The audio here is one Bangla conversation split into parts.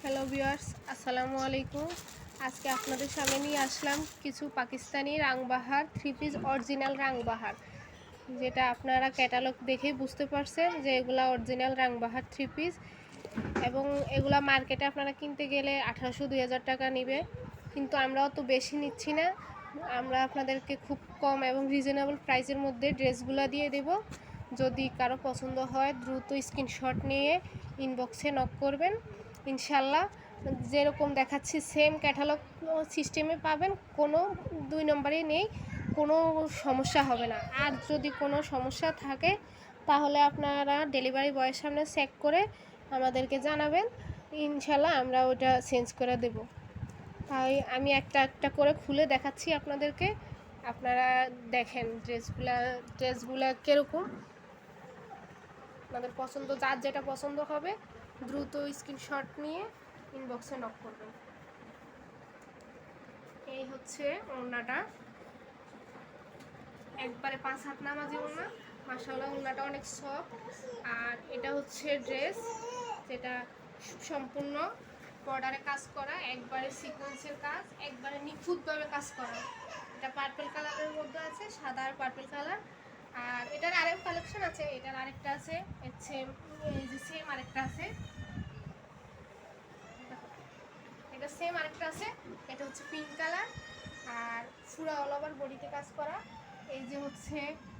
হ্যালো ভিউয়ার্স, আসসালামু আলাইকুম। আজকে আপনাদের সামনে নিয়ে আসলাম কিছু পাকিস্তানি রাংবাহার থ্রি পিস অরিজিনাল রাংবাহার, যেটা আপনারা ক্যাটালগ দেখেই বুঝতে পারছেন যে এগুলা অরিজিনাল রাংবাহার থ্রি পিস। এবং এগুলা মার্কেটে আপনারা কিনতে গেলে 1800-2000 টাকা নেবে, কিন্তু আমরা অত বেশি নিচ্ছি না। আমরা আপনাদেরকে খুব কম এবং রিজনেবল প্রাইসের মধ্যে ড্রেসগুলো দিয়ে দেব। যদি কারো পছন্দ হয় দ্রুত স্ক্রিনশট নিয়ে ইনবক্সে নক করবেন। ইনশাল্লাহ যেরকম দেখাচ্ছি সেম ক্যাটালগ সিস্টেমে পাবেন, কোনো 2 নম্বরই নেই, কোনো সমস্যা হবে না। আর যদি কোনো সমস্যা থাকে তাহলে আপনারা ডেলিভারি বয়ের সামনে চেক করে আমাদেরকে জানাবেন, ইনশাল্লাহ আমরা ওটা চেঞ্জ করে দেব। তাই আমি একটা একটা করে খুলে দেখাচ্ছি আপনাদেরকে, আপনারা দেখেন ড্রেসগুলা কীরকম। আপনাদের পছন্দ, যার যেটা পছন্দ হবে দ্রুত স্ক্রিনশট নিয়ে ইনবক্সে নক করবেন। এই হচ্ছে ওড়নাটা, একবারে 5 হাত নামাজি ওড়না, মাশাআল্লাহ ওড়নাটা অনেক সফট। আর এটা হচ্ছে ড্রেস, যেটা সম্পূর্ণ বর্ডারে কাজ করা, একবারে সিকোয়েন্সের কাজ, একবারে নিখুঁতভাবে কাজ করা। এটা পার্পল কালারের মধ্যে আছে, সাদা আর পার্পল কালার। আর এটার আরেক কালেকশন আছে, এটার আরেকটা আছে, এই যে সেম আরেকটা আছে, এটা সেম আরেকটা আছে। এটা হচ্ছে পিঙ্ক কালার, আর পুরো অল ওভার বডিতে কাজ করা। এই যে হচ্ছে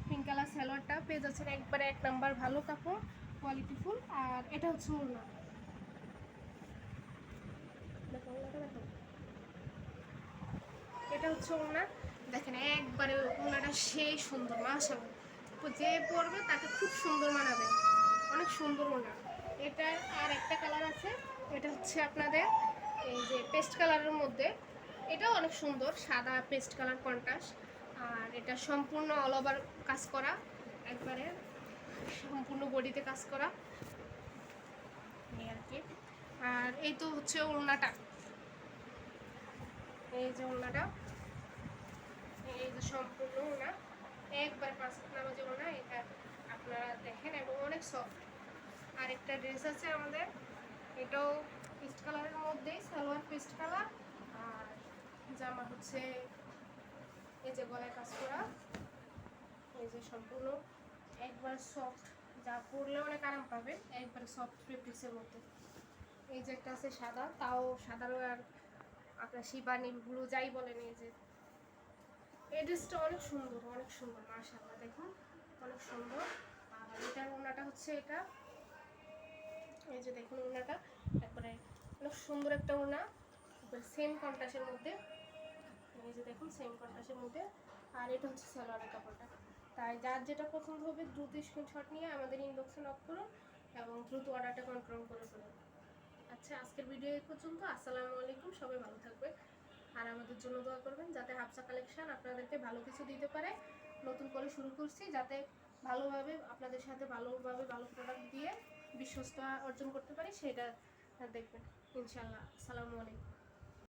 পিঙ্ক কালার সালোয়ারটা পেয়ে যাচ্ছেন, একবারে 1 নাম্বার ভালো কাপড়, কোয়ালিটিফুল। আর এটা হচ্ছে ওড়না, এটা হচ্ছে ওড়না। দেখেন একবারে ওড়নাটা সেই সুন্দর, মাশাআল্লাহ, যে পরবে তাকে খুব সুন্দর মানাবে, অনেক সুন্দর ওড়না। এটার আর একটা কালার আছে, এটা হচ্ছে আপনাদের এই যে পেস্ট কালারের মধ্যে, এটাও অনেক সুন্দর, সাদা পেস্ট কালার কন্ট্রাস্ট। আর এটা সম্পূর্ণ অল ওভার কাজ করা, একবারে সম্পূর্ণ বডিতে কাজ করা এই আর কি। আর এই তো হচ্ছে ওড়নাটা, এই যে ওড়নাটা, এই যে সম্পূর্ণ ওড়না, একবার 5 হাত নামাজি ওড়না। এটা আপনারা দেখেন এবং অনেক সফট। আরেকটা ড্রেস আছে আমাদের, এটাও পেস্ট কালারের মধ্যে, সালোয়ার পেস্ট কালার, আর জামা হচ্ছে এই যে গলায় কাজ করা, এই যে সম্পূর্ণ একবার সফট, যা পরলে অনেক আরাম পাবে, একবার সফট ফেব্রিক্সের মধ্যে। এই যে একটা আছে সাদা, তাও সাদারও আর আপনার শিবানী ব্লু যাই বলেন, এই যে এই ড্রেসটা অনেক সুন্দর, অনেক সুন্দর, মাশাআল্লাহ, দেখুন অনেক সুন্দর। আর এটার ওড়নাটা হচ্ছে এটা, এই যে দেখুন ওড়নাটা একবারে অনেক সুন্দর একটা ওড়না, সেম কন্ট্রাস্টের মধ্যে, এই যে দেখুন সেম কন্ট্রাস্টের মধ্যে। আর এটা হচ্ছে সালোয়ারের কাপড়টা। তাই যার যেটা পছন্দ হবে দ্রুত স্ক্রিনশট নিয়ে আমাদের ইনবক্সে নক করুন এবং দ্রুত অর্ডারটা কনফার্ম করে ফেলুন। আচ্ছা, আজকের ভিডিও এই পর্যন্ত। আসসালামু আলাইকুম, সবাই ভালো থাকবে আর আমাদের জন্য দোয়া করবেন যাতে হাফসা কালেকশন আপনাদেরকে ভালো কিছু দিতে পারে। নতুন করে শুরু করছি, যাতে ভালোভাবে আপনাদের সাথে ভালো প্রোডাক্ট দিয়ে বিশ্বস্ত অর্জন করতে পারি, সেটা দেখবেন ইনশাআল্লাহ। আসসালামু আলাইকুম।